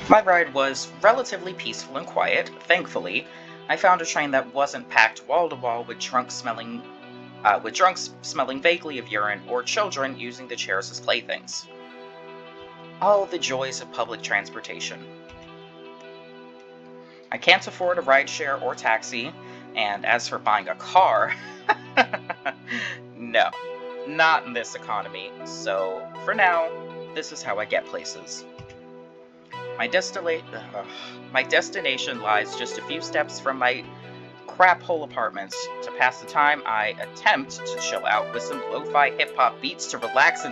My ride was relatively peaceful and quiet. Thankfully, I found a train that wasn't packed wall to wall with drunks smelling vaguely of urine or children using the chairs as playthings. All the joys of public transportation. I can't afford a rideshare or taxi, and as for buying a car, no, not in this economy. So for now, this is how I get places. My, destila- my destination lies just a few steps from my crap hole apartment. To pass the time, I attempt to chill out with some lo-fi hip-hop beats to relax,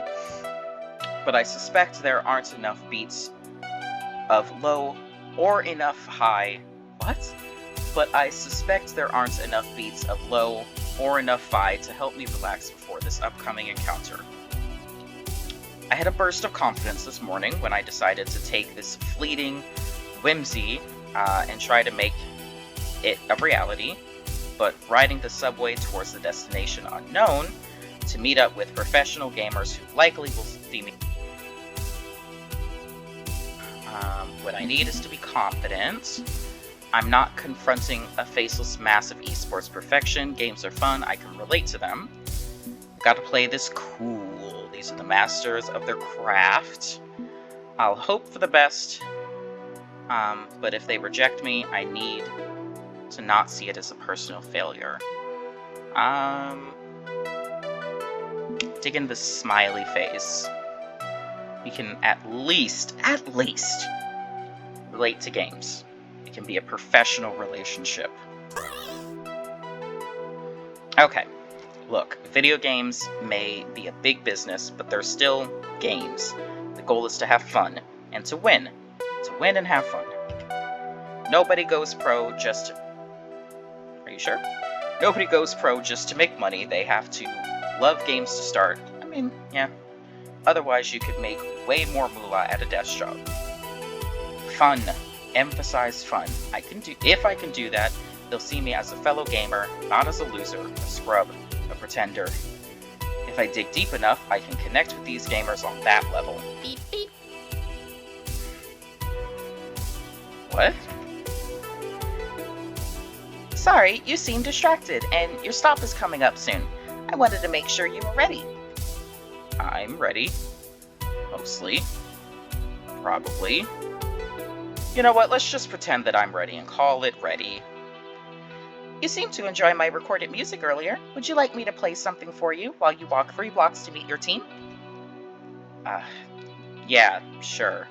but I suspect there aren't enough beats of low or enough high. What? But I suspect there aren't enough beats of low or enough fi to help me relax before this upcoming encounter. I had a burst of confidence this morning when I decided to take this fleeting whimsy and try to make it a reality, but riding the subway towards the destination unknown to meet up with professional gamers who likely will see me. What I need is to be confident. I'm not confronting a faceless mass of esports perfection. Games are fun, I can relate to them. Gotta play this cool. These are the masters of their craft. I'll hope for the best, but if they reject me, I need to not see it as a personal failure. Dig in the smiley face. You can at least relate to games. It can be a professional relationship. Okay. Look, video games may be a big business, but they're still games. The goal is to have fun, and to win. To win and have fun. Nobody goes pro just to... Are you sure? Nobody goes pro just to make money. They have to love games to start. I mean, yeah. Otherwise, you could make way more moolah at a desk job. Fun. Emphasize fun. If I can do that, they'll see me as a fellow gamer, not as a loser, a scrub, a pretender. If I dig deep enough, I can connect with these gamers on that level. Beep, beep. What? Sorry, you seem distracted, and your stop is coming up soon. I wanted to make sure you were ready. I'm ready. Mostly. Probably. You know what, let's just pretend that I'm ready and call it ready. You seemed to enjoy my recorded music earlier. Would you like me to play something for you while you walk 3 blocks to meet your team? Yeah, sure.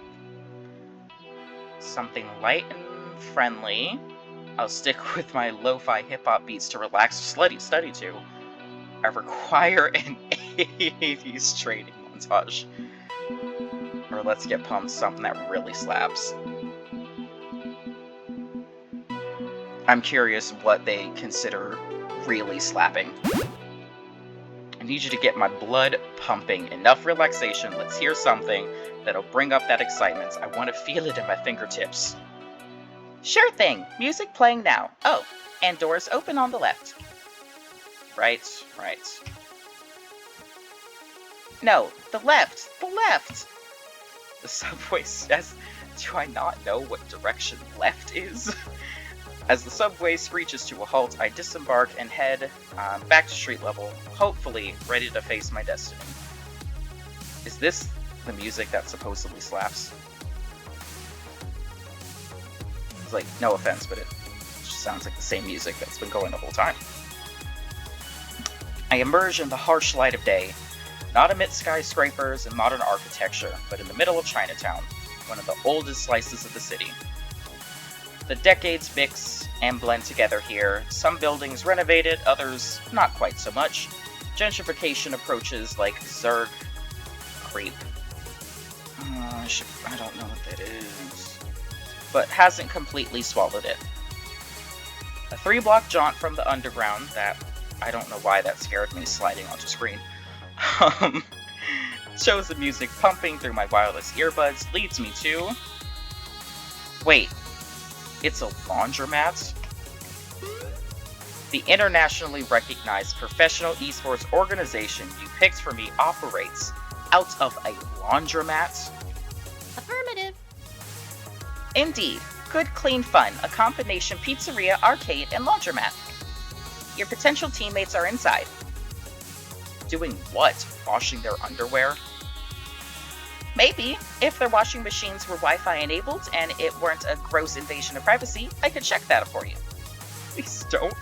Something light and friendly. I'll stick with my lo-fi hip-hop beats to relax or study to. I require an 80s training montage. Or let's get pumped, something that really slaps. I'm curious what they consider really slapping. I need you to get my blood pumping. Enough relaxation. Let's hear something that'll bring up that excitement. I want to feel it in my fingertips. Sure thing. Music playing now. Oh, and doors open on the left. Right. No, the left. The subway says, do I not know what direction left is? As the subway screeches to a halt, I disembark and head back to street level, hopefully ready to face my destiny. Is this the music that supposedly slaps? It's like, no offense, but it just sounds like the same music that's been going the whole time. I emerge in the harsh light of day, not amidst skyscrapers and modern architecture, but in the middle of Chinatown, one of the oldest slices of the city. The decades mix and blend together here. Some buildings renovated, others not quite so much. Gentrification approaches like Zerg creep. I don't know what that is. But hasn't completely swallowed it. A 3-block jaunt from the underground that, I don't know why that scared me sliding onto screen. Shows the music pumping through my wireless earbuds leads me to... Wait. It's a laundromat? The internationally recognized professional esports organization you picked for me operates out of a laundromat? Affirmative. Indeed, good clean fun, a combination pizzeria, arcade, and laundromat. Your potential teammates are inside. Doing what? Washing their underwear? Maybe. If their washing machines were Wi-Fi enabled and it weren't a gross invasion of privacy, I could check that for you. Please don't.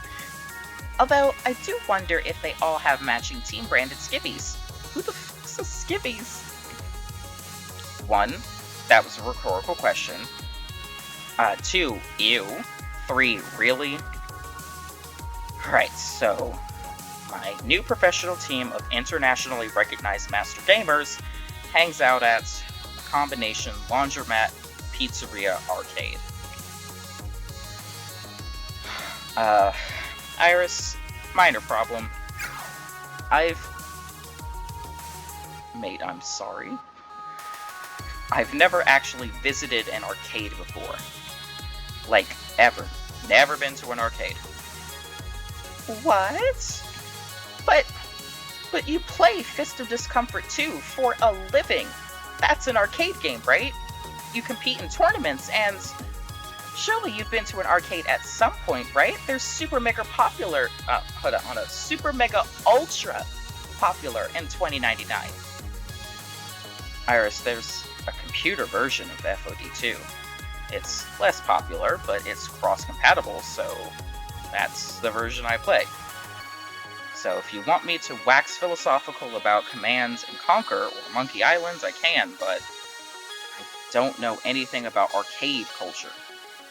Although, I do wonder if they all have matching team-branded skivvies. Who the fuck's a skivvies? 1. That was a rhetorical question. 2. Ew. 3. Really? Right, so my new professional team of internationally recognized master gamers hangs out at a combination laundromat, pizzeria, arcade. Iris, minor problem. Mate, I'm sorry. I've never actually visited an arcade before. Like, ever. Never been to an arcade. What? But you play Fist of Discomfort 2 for a living. That's an arcade game, right? You compete in tournaments, and surely you've been to an arcade at some point, right? They're super mega popular. Super mega ultra popular in 2099. Iris, there's a computer version of FOD2. It's less popular, but it's cross-compatible, so that's the version I play. So if you want me to wax philosophical about Command and Conquer or Monkey Islands, I can, but I don't know anything about arcade culture.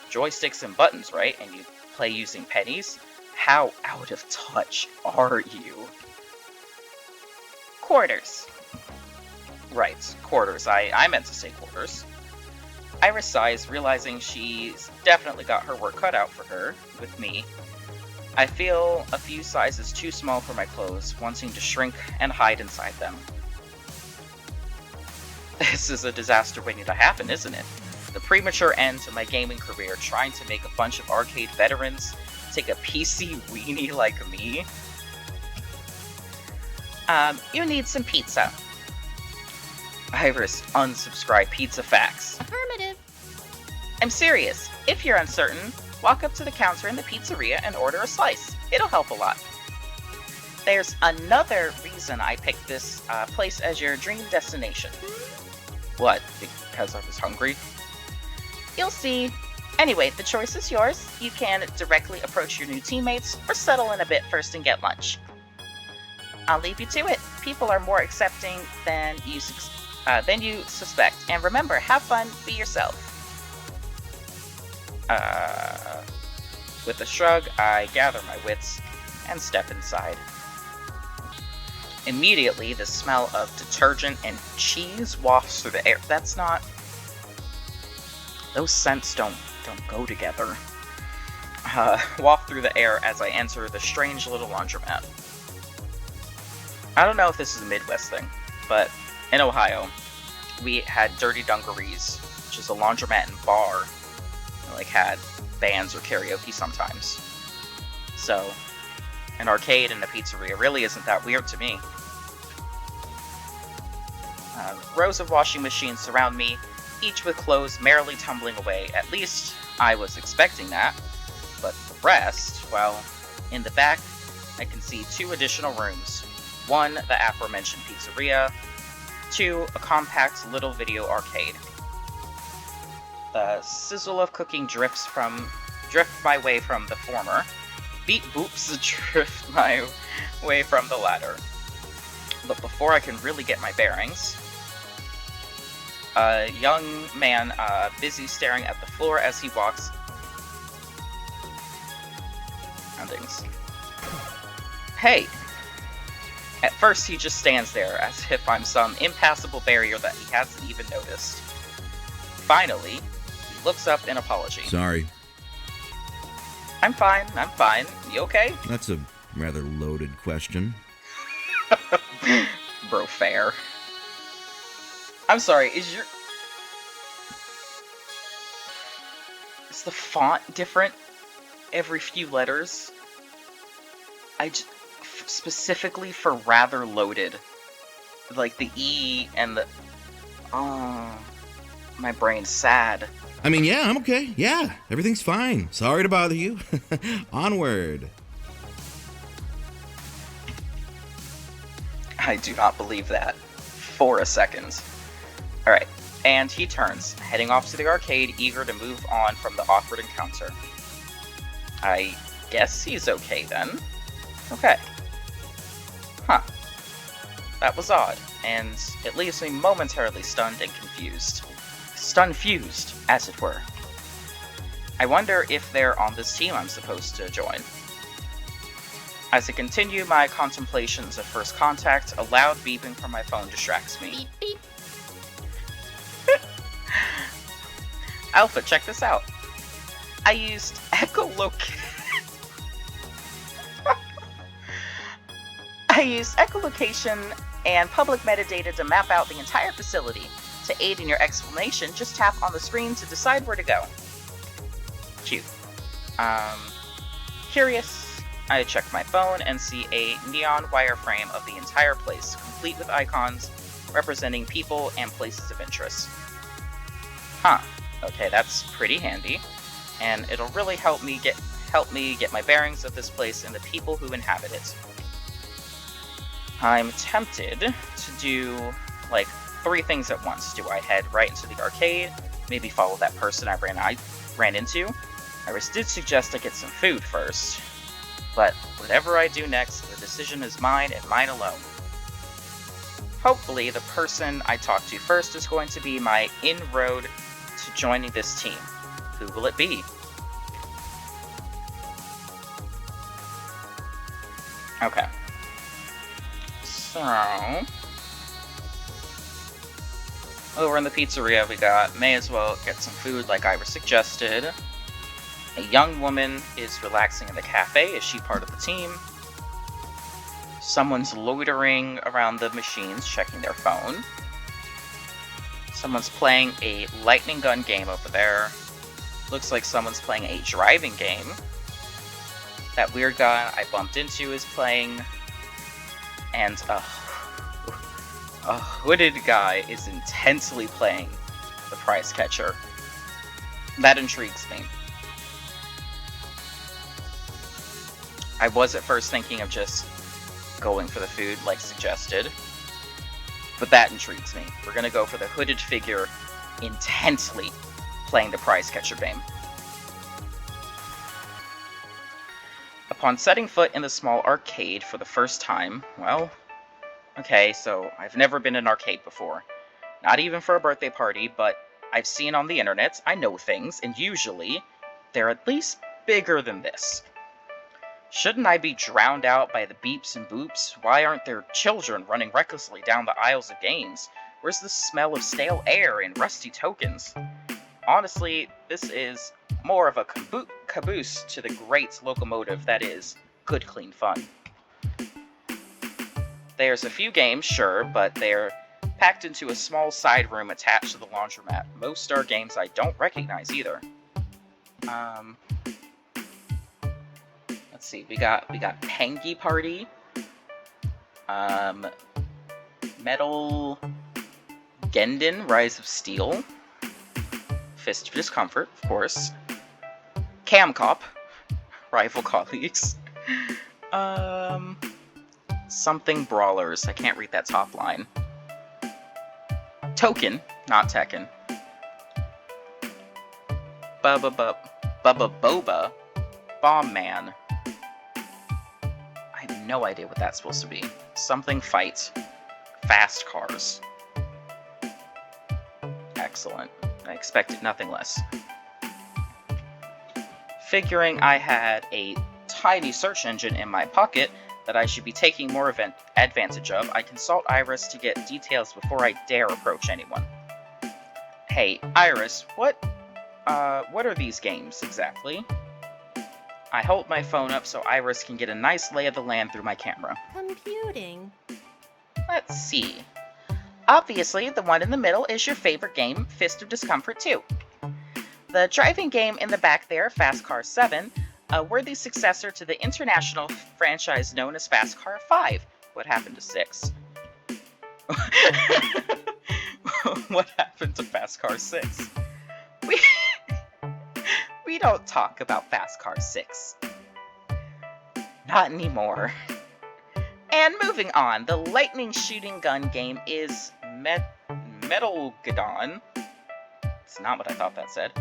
Joysticks and buttons, right? And you play using pennies? How out of touch are you? Quarters. Right, quarters. I meant to say quarters. Iris sighs, realizing she's definitely got her work cut out for her, with me. I feel a few sizes too small for my clothes, wanting to shrink and hide inside them. This is a disaster waiting to happen, isn't it? The premature end to my gaming career, trying to make a bunch of arcade veterans take a PC weenie like me. You need some pizza. Iris, unsubscribe pizza facts. Affirmative. I'm serious. If you're uncertain, walk up to the counter in the pizzeria and order a slice. It'll help a lot. There's another reason I picked this place as your dream destination. What? Because I was hungry? You'll see. Anyway, the choice is yours. You can directly approach your new teammates or settle in a bit first and get lunch. I'll leave you to it. People are more accepting than you suspect. And remember, have fun, be yourself. With a shrug, I gather my wits and step inside. Immediately, the smell of detergent and cheese wafts through the air. That's not... Those scents don't go together. Waft through the air as I enter the strange little laundromat. I don't know if this is a Midwest thing, but in Ohio, we had Dirty Dungarees, which is a laundromat and bar. Like had bands or karaoke sometimes. So, an arcade and a pizzeria really isn't that weird to me. Rows of washing machines surround me, each with clothes merrily tumbling away. At least I was expecting that. But the rest, well, in the back, I can see 2 additional rooms. 1, the aforementioned pizzeria. 2, a compact little video arcade. The sizzle of cooking drift my way from the former. Beat boops drift my way from the latter. But before I can really get my bearings, a young man busy staring at the floor as he walks. Roundings. Hey! At first he just stands there, as if I'm some impassable barrier that he hasn't even noticed. Finally, he looks up in apology. Sorry. I'm fine. You okay? That's a rather loaded question. Bro, fair. I'm sorry, is the font different every few letters? Specifically for rather loaded. Like the E and the... Oh, my brain's sad. I mean, yeah, I'm okay. Yeah, everything's fine. Sorry to bother you. Onward. I do not believe that. For a second. Alright, and he turns, heading off to the arcade, eager to move on from the awkward encounter. I guess he's okay then. Okay. Huh. That was odd, and it leaves me momentarily stunned and confused. Stun-fused, as it were. I wonder if they're on this team I'm supposed to join. As I continue my contemplations of first contact, a loud beeping from my phone distracts me. Beep, beep. Alpha, check this out. I used echolocation and public metadata to map out the entire facility. To aid in your explanation, just tap on the screen to decide where to go. Cute. Curious, I check my phone and see a neon wireframe of the entire place, complete with icons representing people and places of interest. Huh. Okay, that's pretty handy, and it'll really help me get my bearings of this place and the people who inhabit it. I'm tempted to do, like, 3 things at once. Do I head right into the arcade? Maybe follow that person I ran into? Iris did suggest I get some food first. But whatever I do next, the decision is mine and mine alone. Hopefully, the person I talk to first is going to be my inroad to joining this team. Who will it be? Okay. So, over in the pizzeria we got, may as well get some food like Iris suggested. A young woman is relaxing in the cafe. Is she part of the team? Someone's loitering around the machines, checking their phone. Someone's playing a lightning gun game over there. Looks like someone's playing a driving game. That weird guy I bumped into is playing. And a hooded guy is intensely playing the prize catcher. That intrigues me. I was at first thinking of just going for the food like suggested, but that intrigues me. We're gonna go for the hooded figure intensely playing the prize catcher game. Upon setting foot in the small arcade for the first time, well, okay, so I've never been in an arcade before. Not even for a birthday party, but I've seen on the internet, I know things, and usually they're at least bigger than this. Shouldn't I be drowned out by the beeps and boops? Why aren't there children running recklessly down the aisles of games? Where's the smell of stale air and rusty tokens? Honestly, this is more of a caboose to the great locomotive that is good, clean fun. There's a few games, sure, but they're packed into a small side room attached to the laundromat. Most are games I don't recognize either. Let's see, we got Pengy Party, Metal Gendon, Rise of Steel, Fist of Discomfort, of course, Cam Cop, Rival Colleagues, something Brawlers, I can't read that top line, Token, not Tekken, Bubba Boba, Bomb Man. I have no idea what that's supposed to be. Something Fight. Fast Cars. Excellent. I expected nothing less. Figuring I had a tiny search engine in my pocket that I should be taking more advantage of, I consult Iris to get details before I dare approach anyone. Hey, Iris, what are these games exactly? I hold my phone up so Iris can get a nice lay of the land through my camera. Computing. Let's see. Obviously, the one in the middle is your favorite game, Fist of Discomfort 2. The driving game in the back there, Fast Car 7, a worthy successor to the international franchise known as Fast Car 5. What happened to 6? What happened to Fast Car 6? don't talk about Fast Car 6. Not anymore. And moving on, the lightning shooting gun game is Metalgeddon. It's not what I thought that said.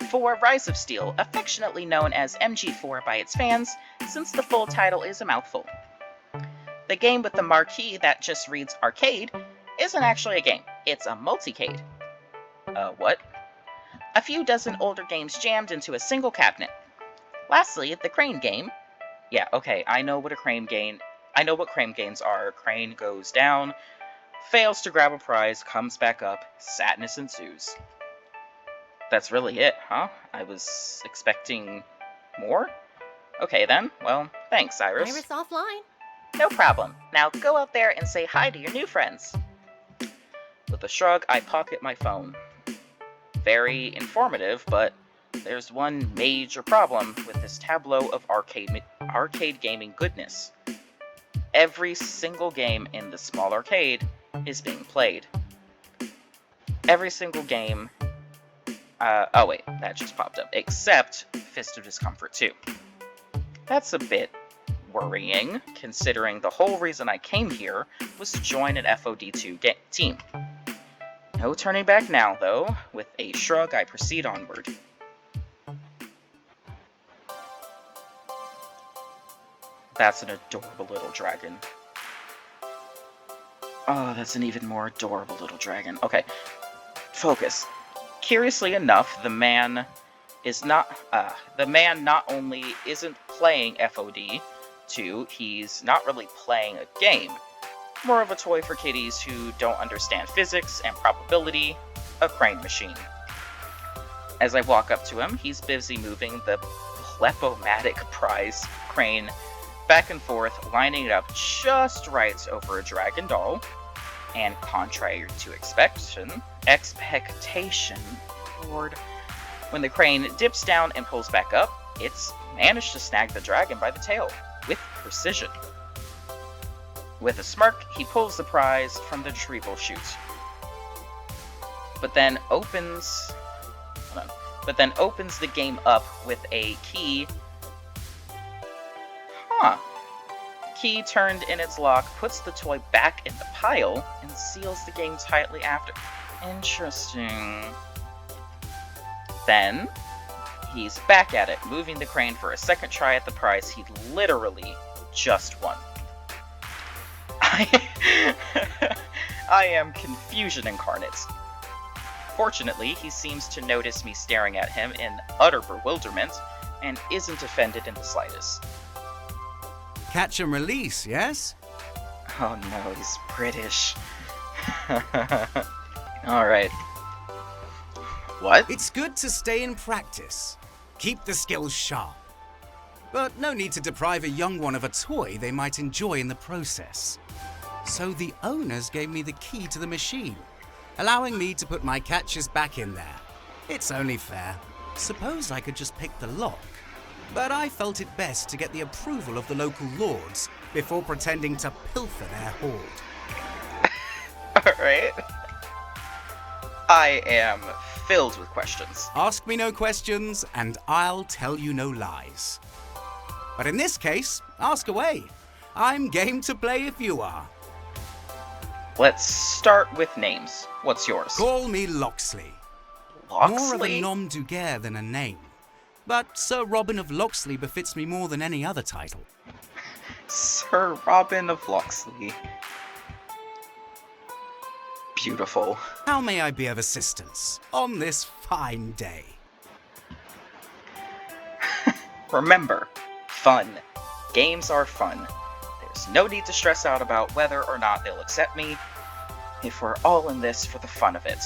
For Rise of Steel, affectionately known as MG4 by its fans, since the full title is a mouthful. The game with the marquee that just reads arcade isn't actually a game, it's a multicade. What? A few dozen older games jammed into a single cabinet. Lastly, the crane game. Yeah, okay, I know what crane games are. Crane goes down, fails to grab a prize, comes back up, sadness ensues. That's really it, huh? I was expecting more? Okay then, well, thanks, Iris. Iris offline. No problem. Now go out there and say hi to your new friends. With a shrug, I pocket my phone. Very informative, but there's one major problem with this tableau of arcade gaming goodness. Every single game in the small arcade is being played. Every single game... oh wait, that just popped up. Except Fist of Discomfort 2. That's a bit worrying, considering the whole reason I came here was to join an FOD2 team. No turning back now, though. With a shrug, I proceed onward. That's an adorable little dragon. Oh, that's an even more adorable little dragon. Okay, focus. Curiously enough, the man not only isn't playing FOD2, he's not really playing a game. More of a toy for kiddies who don't understand physics and probability, a crane machine. As I walk up to him, he's busy moving the Plepomatic prize crane back and forth, lining it up just right over a dragon doll. And contrary to expectation, Lord, when the crane dips down and pulls back up, it's managed to snag the dragon by the tail, with precision. With a smirk, he pulls the prize from the retrieval chute. But then opens the game up with a key. Key turned in its lock, puts the toy back in the pile, and seals the game tightly after. Interesting. Then, he's back at it, moving the crane for a second try at the prize he literally just won. I am confusion incarnate. Fortunately, he seems to notice me staring at him in utter bewilderment, and isn't offended in the slightest. Catch and release, yes? Oh no, he's British. Alright. What? It's good to stay in practice. Keep the skills sharp. But no need to deprive a young one of a toy they might enjoy in the process. So the owners gave me the key to the machine, allowing me to put my catches back in there. It's only fair. Suppose I could just pick the lock. But I felt it best to get the approval of the local lords before pretending to pilfer their hoard. Alright. I am filled with questions. Ask me no questions, and I'll tell you no lies. But in this case, ask away. I'm game to play if you are. Let's start with names. What's yours? Call me Locksley. Locksley? More of a nom de guerre than a name. But Sir Robin of Locksley befits me more than any other title. Sir Robin of Locksley. Beautiful. How may I be of assistance on this fine day? Remember, fun. Games are fun. There's no need to stress out about whether or not they'll accept me, if we're all in this for the fun of it.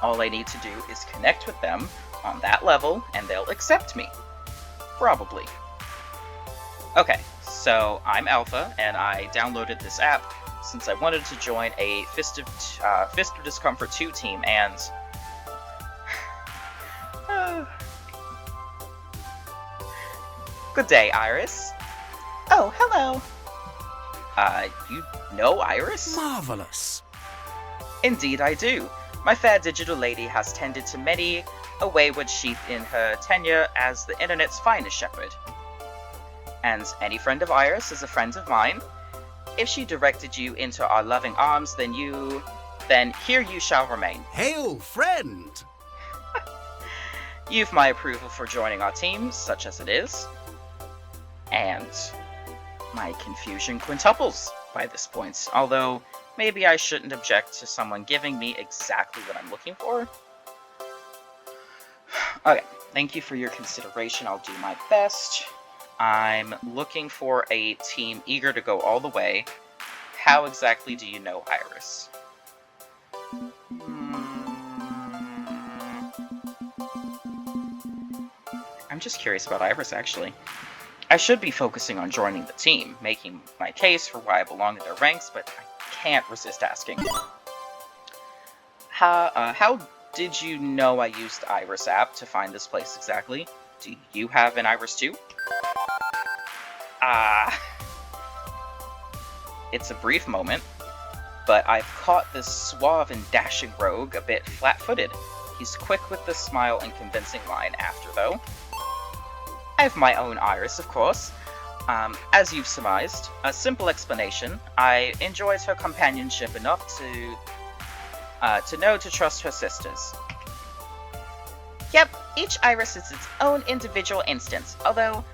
All I need to do is connect with them on that level, and they'll accept me. Probably. Okay, so I'm Alpha, and I downloaded this app since I wanted to join a Fist of Discomfort 2 team, and... Good day, Iris. Oh, hello. You know Iris? Marvelous. Indeed I do. My fair digital lady has tended to many a wayward sheep in her tenure as the internet's finest shepherd. And any friend of Iris is a friend of mine. If she directed you into our loving arms, then here you shall remain. Hail, friend! You've my approval for joining our team, such as it is. And my confusion quintuples by this point, although maybe I shouldn't object to someone giving me exactly what I'm looking for. Okay, thank you for your consideration, I'll do my best. I'm looking for a team eager to go all the way. How exactly do you know Iris? I'm just curious about Iris, actually. I should be focusing on joining the team, making my case for why I belong in their ranks, but I can't resist asking. How did you know I used the Iris app to find this place exactly? Do you have an Iris too? It's a brief moment, but I've caught this suave and dashing rogue a bit flat-footed. He's quick with the smile and convincing line after, though. I have my own Iris, of course. As you've surmised, a simple explanation. I enjoyed her companionship enough to know to trust her sisters. Yep, each Iris is its own individual instance, although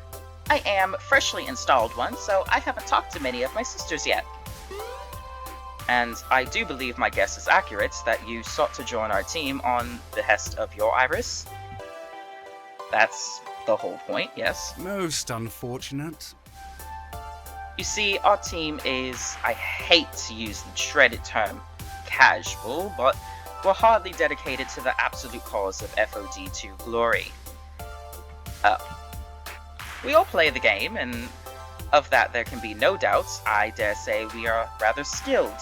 I am freshly installed one, so I haven't talked to many of my sisters yet. And I do believe my guess is accurate that you sought to join our team on behest of your Iris. That's the whole point, yes? Most unfortunate. You see, our team is, I hate to use the dreaded term, casual, but we're hardly dedicated to the absolute cause of FOD2 glory. We all play the game, and of that there can be no doubts. I dare say we are rather skilled.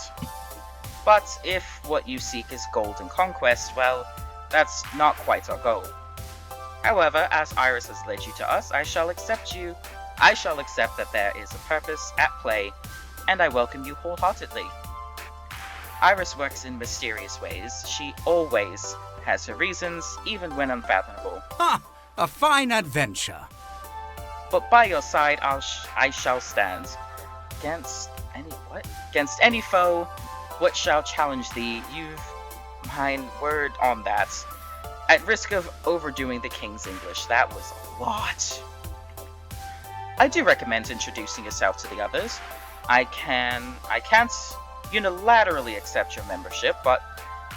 But if what you seek is gold and conquest, well, that's not quite our goal. However, as Iris has led you to us, I shall accept that there is a purpose at play, and I welcome you wholeheartedly. Iris works in mysterious ways. She always has her reasons, even when unfathomable. Ha! A fine adventure. But by your side, I shall stand. Against any foe, what shall challenge thee? You've mine word on that. At risk of overdoing the King's English, that was a lot. I do recommend introducing yourself to the others. I can't unilaterally accept your membership, but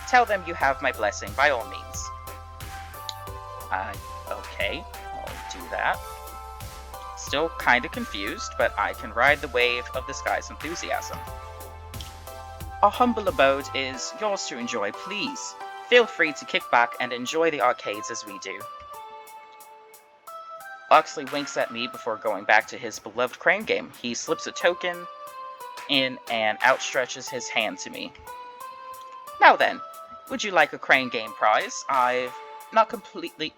tell them you have my blessing by all means. Okay, I'll do that. Still kinda confused, but I can ride the wave of this guy's enthusiasm. Our humble abode is yours to enjoy, please. Feel free to kick back and enjoy the arcades as we do. Locksley winks at me before going back to his beloved crane game. He slips a token in and outstretches his hand to me. Now then, would you like a crane game prize? I've not completed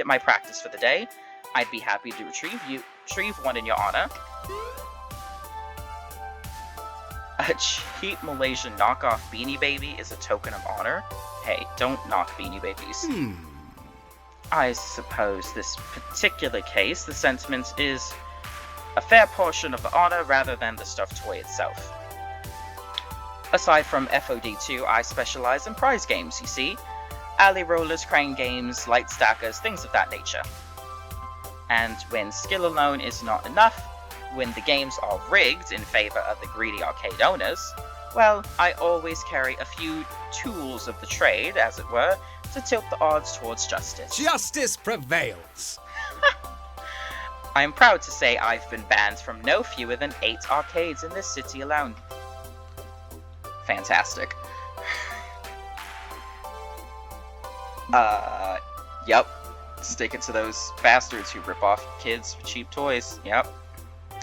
my practice for the day. I'd be happy to retrieve one in your honor. A cheap Malaysian knockoff Beanie Baby is a token of honor? Hey, don't knock Beanie Babies. I suppose this particular case, the sentiment is a fair portion of the honor rather than the stuffed toy itself. Aside from FOD2, I specialize in prize games, you see. Alley rollers, crane games, light stackers, things of that nature. And when skill alone is not enough, when the games are rigged in favor of the greedy arcade owners, well, I always carry a few tools of the trade, as it were, to tilt the odds towards justice. Justice prevails. I am proud to say I've been banned from no fewer than 8 arcades in this city alone. Fantastic. Yep. Stick it to those bastards who rip off kids for cheap toys. Yep.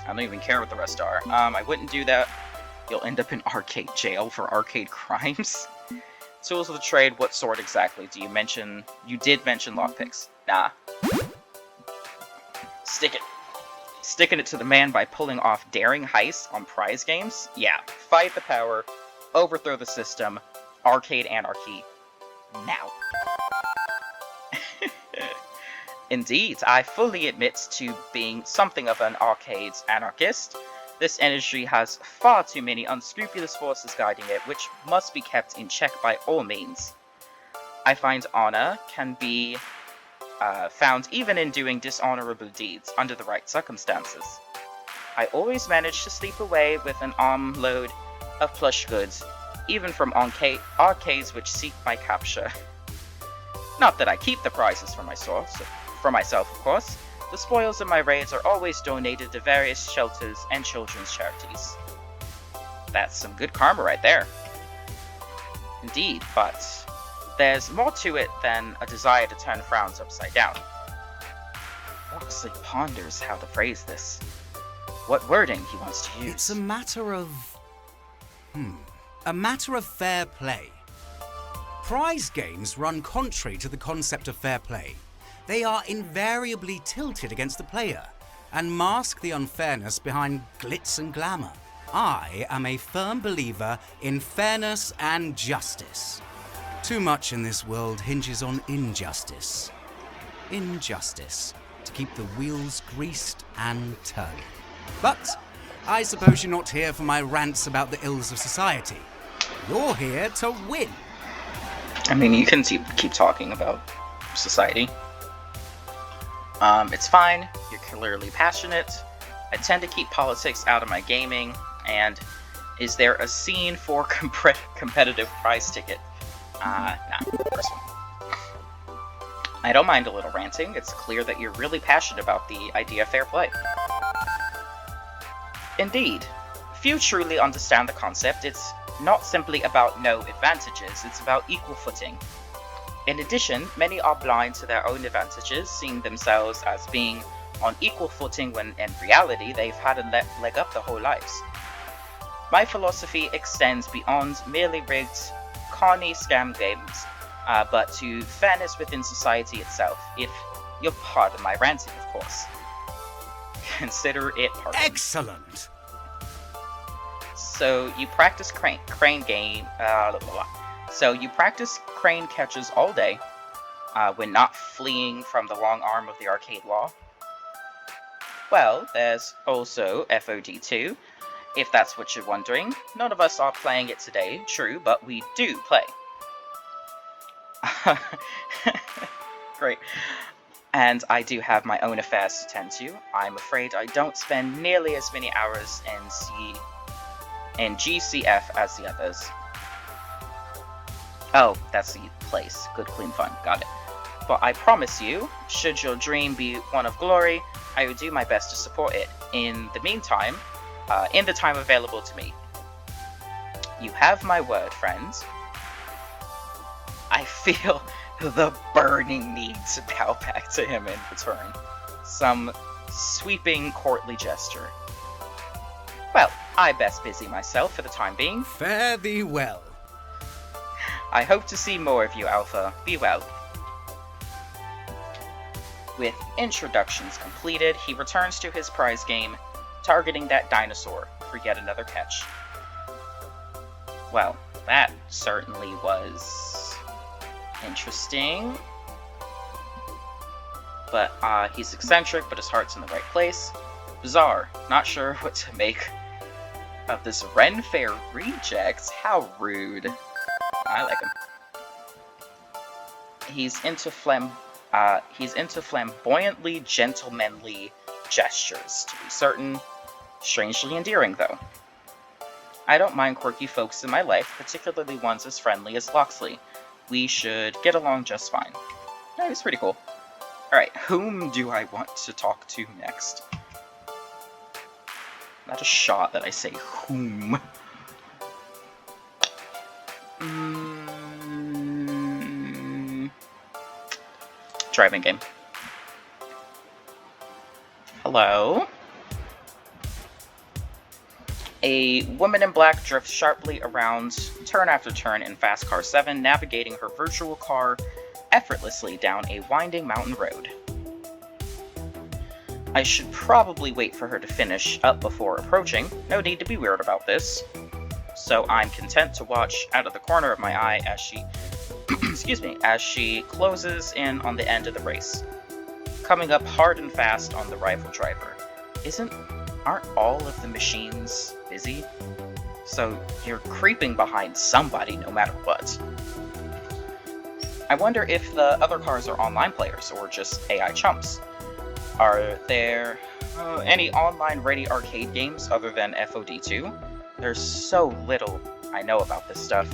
I don't even care what the rest are. I wouldn't do that. You'll end up in arcade jail for arcade crimes. Tools of the trade, what sort exactly? You did mention lockpicks. Nah. Stick it. Sticking it to the man by pulling off daring heists on prize games? Yeah. Fight the power, overthrow the system, arcade anarchy. Now. Indeed, I fully admit to being something of an arcades anarchist. This industry has far too many unscrupulous forces guiding it, which must be kept in check by all means. I find honor can be found even in doing dishonorable deeds under the right circumstances. I always manage to sleep away with an armload of plush goods, even from arcades which seek my capture. Not that I keep the prizes for myself, of course. The spoils of my raids are always donated to various shelters and children's charities. That's some good karma right there. Indeed, but there's more to it than a desire to turn frowns upside down. Locksley ponders how to phrase this. What wording he wants to use. It's a matter of fair play. Prize games run contrary to the concept of fair play. They are invariably tilted against the player and mask the unfairness behind glitz and glamour. I am a firm believer in fairness and justice. Too much in this world hinges on injustice. Injustice to keep the wheels greased and turning. But I suppose you're not here for my rants about the ills of society. You're here to win. I mean, you can keep talking about society. It's fine. You're clearly passionate. I tend to keep politics out of my gaming. And is there a scene for competitive prize ticket? Nah, first one. I don't mind a little ranting. It's clear that you're really passionate about the idea of fair play. Indeed, few truly understand the concept. It's not simply about no advantages, it's about equal footing. In addition, many are blind to their own advantages, seeing themselves as being on equal footing when in reality they've had a leg up their whole lives. My philosophy extends beyond merely rigged, carny scam games, but to fairness within society itself, if you'll pardon my ranting, of course. Consider it pardoned. Excellent! So you practice crane So you practice crane catches all day, when not fleeing from the long arm of the arcade law? Well, there's also FOD2, if that's what you're wondering. None of us are playing it today, true, but we do play. Great. And I do have my own affairs to tend to. I'm afraid I don't spend nearly as many hours in GCF as the others. Oh, that's the place. Good, clean fun. Got it. But I promise you, should your dream be one of glory, I will do my best to support it. In the meantime, in the time available to me. You have my word, friends. I feel the burning need to bow back to him in return. Some sweeping courtly gesture. Well, I best busy myself for the time being. Fare thee well. I hope to see more of you, Alpha. Be well. With introductions completed, he returns to his prize game, targeting that dinosaur for yet another catch. Well, that certainly was interesting. But he's eccentric, but his heart's in the right place. Bizarre. Not sure what to make of this Ren Fair reject. How rude. I like him. He's into flamboyantly gentlemanly gestures, to be certain. Strangely endearing, though. I don't mind quirky folks in my life, particularly ones as friendly as Locksley. We should get along just fine. Yeah, he's pretty cool. Alright, whom do I want to talk to next? Not a shot that I say whom. Driving game. Hello? A woman in black drifts sharply around turn after turn in Fast Car 7, navigating her virtual car effortlessly down a winding mountain road. I should probably wait for her to finish up before approaching. No need to be weird about this. So I'm content to watch out of the corner of my eye as she as she closes in on the end of the race. coming up hard and fast on the rival driver. Aren't all of the machines busy? So you're creeping behind somebody no matter what. I wonder if the other cars are online players or just AI chumps. Are there any online-ready arcade games other than FOD2? There's so little I know about this stuff.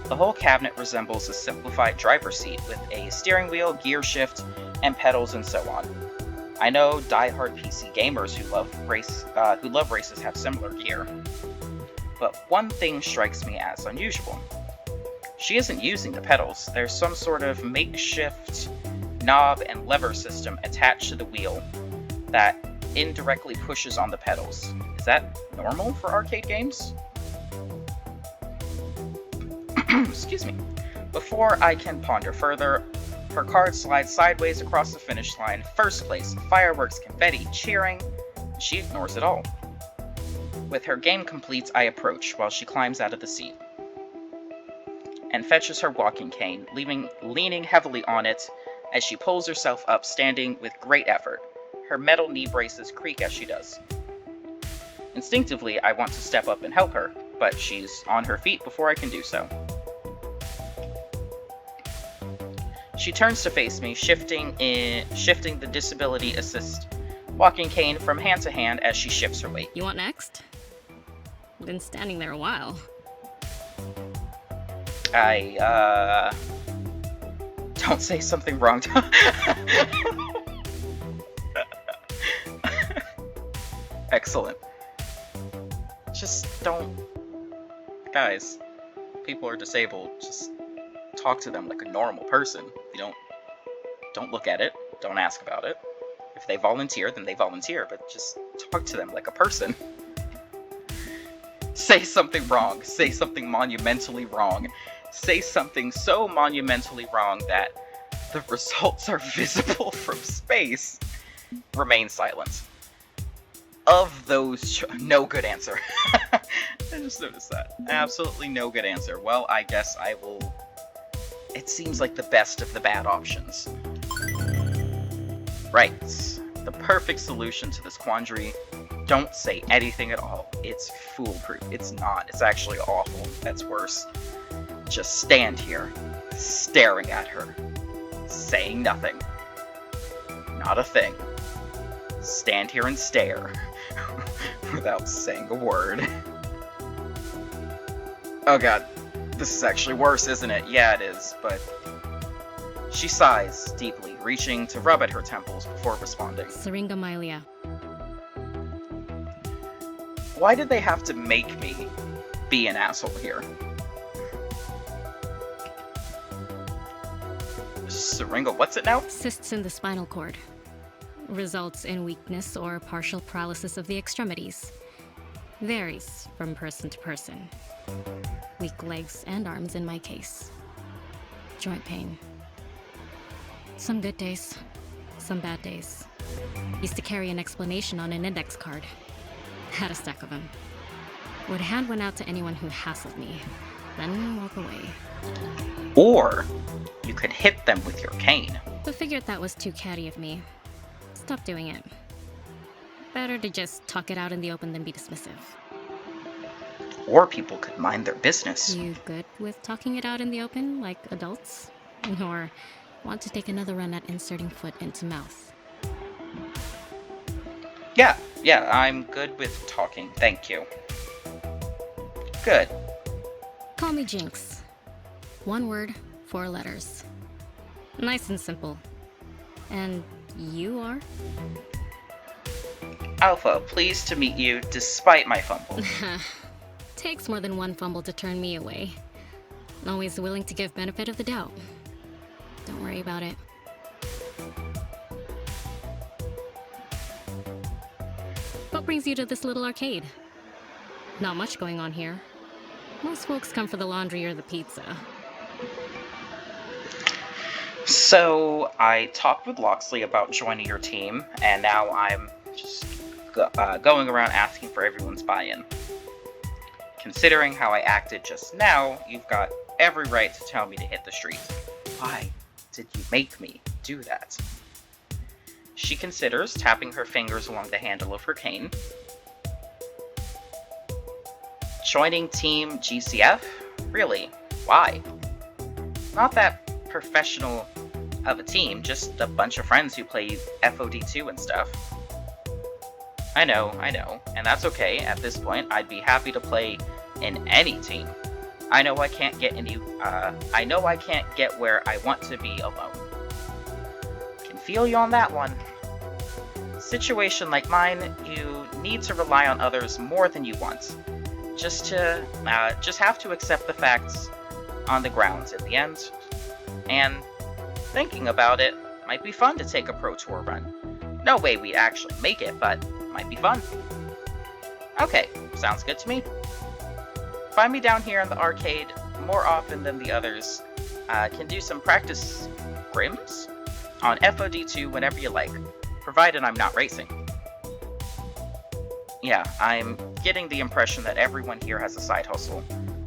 The whole cabinet resembles a simplified driver's seat with a steering wheel, gear shift, and pedals and so on. I know die-hard PC gamers who love races have similar gear. But one thing strikes me as unusual. She isn't using the pedals. There's some sort of makeshift knob and lever system attached to the wheel that indirectly pushes on the pedals. Is that normal for arcade games? Excuse me. Before I can ponder further, her card slides sideways across the finish line, first place, fireworks, confetti, cheering. She ignores it all. With her game complete, I approach while she climbs out of the seat and fetches her walking cane, leaning heavily on it as she pulls herself up, standing with great effort. Her metal knee braces creak as she does. Instinctively, I want to step up and help her, but she's on her feet before I can do so. She turns to face me, shifting the disability assist walking cane from hand to hand as she shifts her weight. You want next? Been standing there a while. Don't say something wrong. Excellent. Just don't... Guys, people are disabled. Just talk to them like a normal person. You don't look at it. Don't ask about it. If they volunteer, then they volunteer, but just talk to them like a person. Say something wrong. Say something monumentally wrong. Say something so monumentally wrong that the results are visible from space. Remain silent. Of those... No good answer. I just noticed that. Absolutely no good answer. Well, I guess I will... It seems like the best of the bad options. Right. The perfect solution to this quandary. Don't say anything at all. It's foolproof. It's not. It's actually awful. That's worse. Just stand here, staring at her, saying nothing. Not a thing. Stand here and stare, without saying a word. Oh god, this is actually worse, isn't it? Yeah, it is, but... She sighs deeply, reaching to rub at her temples before responding. Syringomyelia. Why did they have to make me be an asshole here? Syringa, what's it now? Cysts in the spinal cord. Results in weakness or partial paralysis of the extremities. Varies from person to person. Weak legs and arms in my case. Joint pain. Some good days, some bad days. Used to carry an explanation on an index card. Had a stack of them. Would hand one out to anyone who hassled me, then walk away. Or you could hit them with your cane. But figured that was too catty of me. Stopped doing it. Better to just talk it out in the open than be dismissive. Or people could mind their business. You good with talking it out in the open, like adults? Or want to take another run at inserting foot into mouth? Yeah, I'm good with talking, thank you. Good. Call me Jinx. One word, 4 letters. Nice and simple. And you are? Alpha, pleased to meet you despite my fumble. Takes more than one fumble to turn me away. Always willing to give benefit of the doubt. Don't worry about it. What brings you to this little arcade? Not much going on here. Most folks come for the laundry or the pizza. So, I talked with Locksley about joining your team, and now I'm just going around asking for everyone's buy-in. Considering how I acted just now, you've got every right to tell me to hit the street. Why did you make me do that? She considers tapping her fingers along the handle of her cane. Joining Team GCF? Really? Why? Not that professional of a team, just a bunch of friends who play FOD2 and stuff. I know, and that's okay. At this point, I'd be happy to play in any team. I know I can't get where I want to be alone. Can feel you on that one. Situation like mine, you need to rely on others more than you want. Just have to accept the facts on the ground in the end. And thinking about it, might be fun to take a Pro Tour run. No way we'd actually make it, but might be fun. Okay, sounds good to me. Find me down here in the arcade more often than the others. Can do some practice scrims on FOD2 whenever you like, provided I'm not racing. Yeah, I'm getting the impression that everyone here has a side hustle.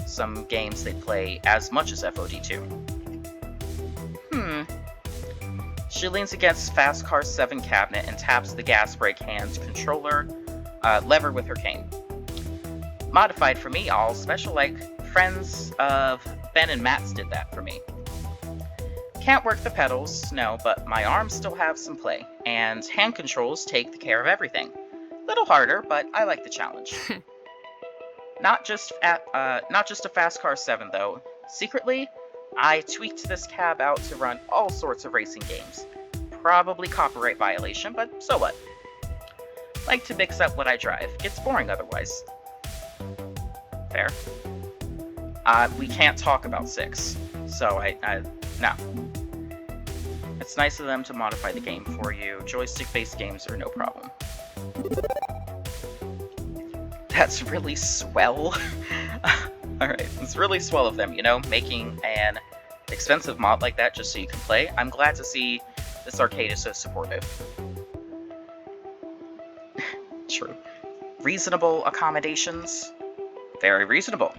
Some games they play as much as FOD2. She leans against Fast Car 7 cabinet and taps the gas brake hand controller lever with her cane. Modified for me, all special like friends of Ben and Matt's did that for me. Can't work the pedals, no, but my arms still have some play, and hand controls take the care of everything. Little harder, but I like the challenge. Not just a Fast Car 7 though. Secretly, I tweaked this cab out to run all sorts of racing games. Probably copyright violation, but so what? Like to mix up what I drive. Gets boring otherwise. Fair. We can't talk about 6, so no. It's nice of them to modify the game for you. Joystick-based games are no problem. That's really swell. Alright, it's really swell of them, you know, making an expensive mod like that just so you can play. I'm glad to see this arcade is so supportive. True. Reasonable accommodations? Very reasonable.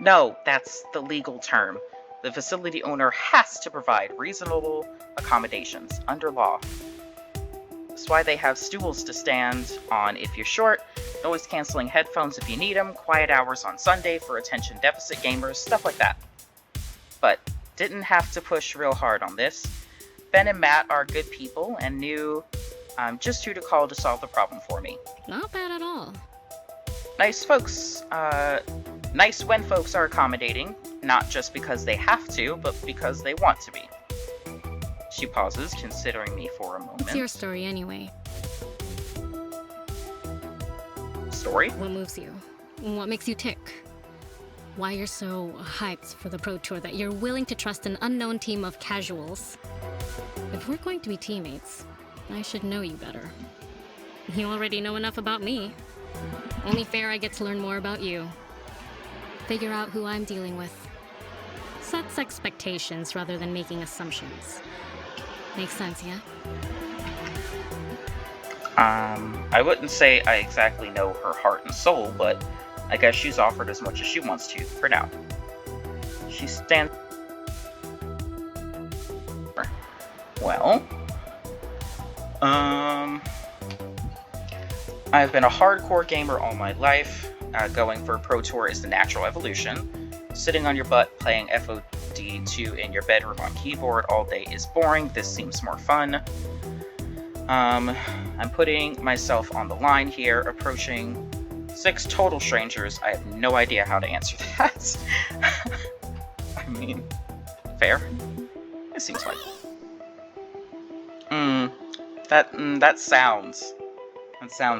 No, that's the legal term. The facility owner has to provide reasonable accommodations under law. That's why they have stools to stand on if you're short, noise-canceling headphones if you need them, quiet hours on Sunday for attention deficit gamers, stuff like that. But didn't have to push real hard on this. Ben and Matt are good people and knew just who to call to solve the problem for me. Not bad at all. Nice folks. Nice when folks are accommodating, not just because they have to, but because they want to be. She pauses, considering me for a moment. What's your story anyway? Story? What moves you? What makes you tick? Why you're so hyped for the Pro Tour that you're willing to trust an unknown team of casuals? If we're going to be teammates, I should know you better. You already know enough about me. Only fair I get to learn more about you. Figure out who I'm dealing with. Sets expectations rather than making assumptions. Makes sense, yeah? I wouldn't say I exactly know her heart and soul, but I guess she's offered as much as she wants to, for now. She stands... Well... I've been a hardcore gamer all my life. Going for a Pro Tour is the natural evolution. Sitting on your butt playing FOD2 in your bedroom on keyboard all day is boring. This seems more fun. I'm putting myself on the line here, approaching 6 total strangers. I have no idea how to answer that. I mean, fair. It seems fine. That sound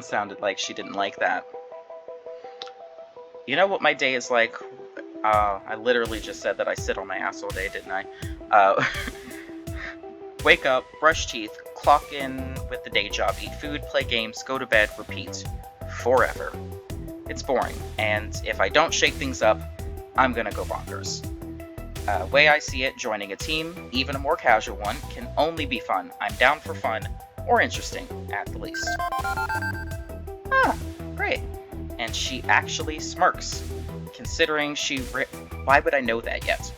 sounded like she didn't like that. You know what my day is like? I literally just said that I sit on my ass all day, didn't I? Wake up, brush teeth, clock in with the day job, eat food, play games, go to bed, repeat. Forever. It's boring, and if I don't shake things up, I'm gonna go bonkers. Way I see it, joining a team, even a more casual one, can only be fun. I'm down for fun, or interesting, at the least. Ah, great. And she actually smirks, considering why would I know that yet?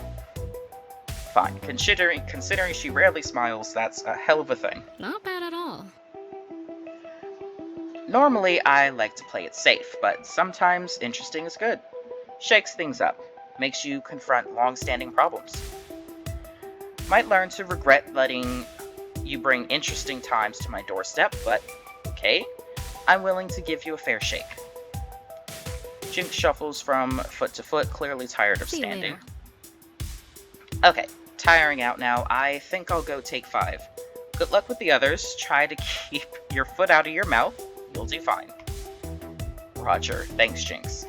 Fine, considering she rarely smiles, that's a hell of a thing. Not bad at all. Normally, I like to play it safe, but sometimes interesting is good. Shakes things up, makes you confront long-standing problems. Might learn to regret letting you bring interesting times to my doorstep, but okay, I'm willing to give you a fair shake. Jinx shuffles from foot to foot, clearly tired of See you standing. later. Okay, tiring out now. I think I'll go take 5. Good luck with the others. Try to keep your foot out of your mouth. You'll do fine. Roger. Thanks, Jinx.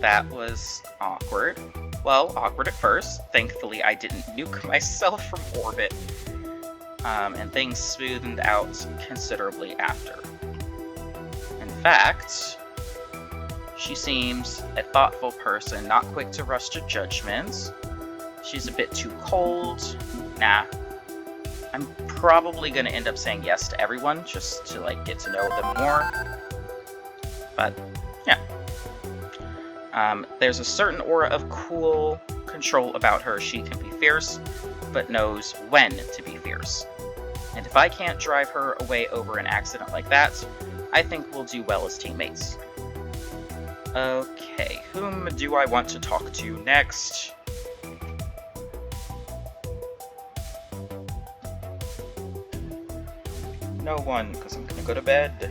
That was awkward. Well, awkward at first. Thankfully, I didn't nuke myself from orbit. And things smoothed out considerably after. In fact, she seems a thoughtful person, not quick to rush to judgments. She's a bit too cold. Nah. I'm probably going to end up saying yes to everyone, just to, like, get to know them more. But, yeah. There's a certain aura of cool control about her. She can be fierce, but knows when to be fierce. And if I can't drive her away over an accident like that, I think we'll do well as teammates. Okay, whom do I want to talk to next? No one, because I'm gonna go to bed.